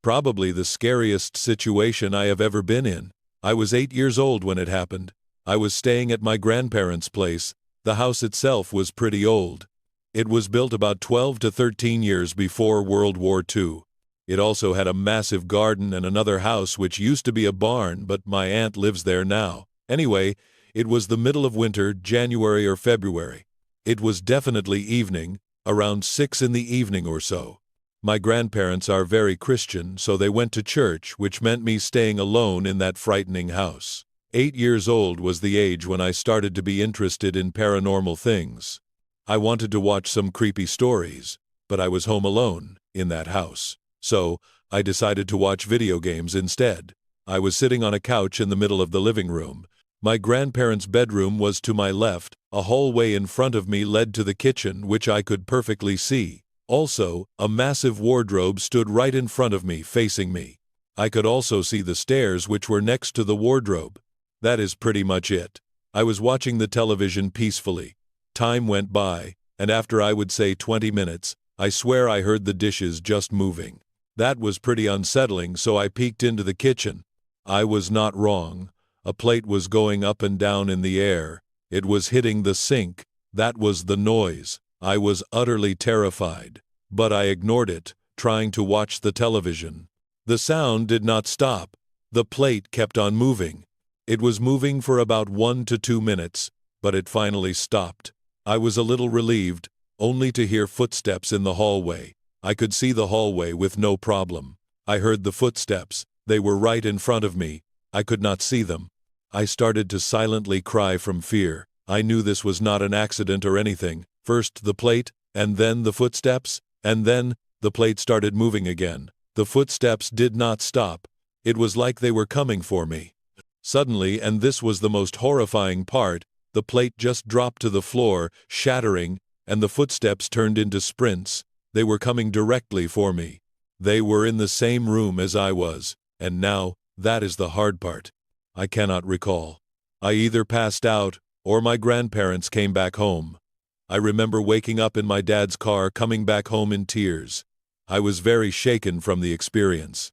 Probably the scariest situation I have ever been in. I was 8 years old when it happened. I was staying at my grandparents' place. The house itself was pretty old. It was built about 12 to 13 years before World War II. It also had a massive garden and another house which used to be a barn, but my aunt lives there now. Anyway, it was the middle of winter, January or February. It was definitely evening, around 6 in the evening or so. My grandparents are very Christian, so they went to church, which meant me staying alone in that frightening house. 8 years old was the age when I started to be interested in paranormal things. I wanted to watch some creepy stories, but I was home alone, in that house. So, I decided to watch video games instead. I was sitting on a couch in the middle of the living room. My grandparents' bedroom was to my left, a hallway in front of me led to the kitchen, which I could perfectly see. Also, a massive wardrobe stood right in front of me, facing me. I could also see the stairs which were next to the wardrobe. That is pretty much it. I was watching the television peacefully. Time went by, and after I would say 20 minutes, I swear I heard the dishes just moving. That was pretty unsettling, so I peeked into the kitchen. I was not wrong. A plate was going up and down in the air. It was hitting the sink. That was the noise. I was utterly terrified. But I ignored it, trying to watch the television. The sound did not stop. The plate kept on moving. It was moving for about 1 to 2 minutes, but it finally stopped. I was a little relieved, only to hear footsteps in the hallway. I could see the hallway with no problem. I heard the footsteps. They were right in front of me. I could not see them. I started to silently cry from fear. I knew this was not an accident or anything. First the plate, and then the footsteps, and then the plate started moving again. The footsteps did not stop. It was like they were coming for me. Suddenly, and this was the most horrifying part, the plate just dropped to the floor, shattering, and the footsteps turned into sprints. They were coming directly for me. They were in the same room as I was, and now, that is the hard part. I cannot recall. I either passed out, or my grandparents came back home. I remember waking up in my dad's car, coming back home in tears. I was very shaken from the experience.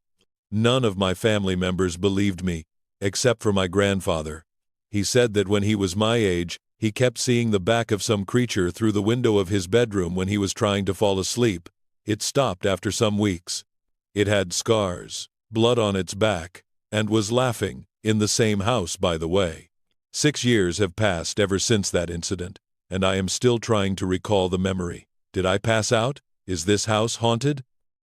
None of my family members believed me, except for my grandfather. He said that when he was my age, he kept seeing the back of some creature through the window of his bedroom when he was trying to fall asleep. It stopped after some weeks. It had scars, blood on its back, and was laughing, in the same house, by the way. 6 years have passed ever since that incident, and I am still trying to recall the memory. Did I pass out? Is this house haunted?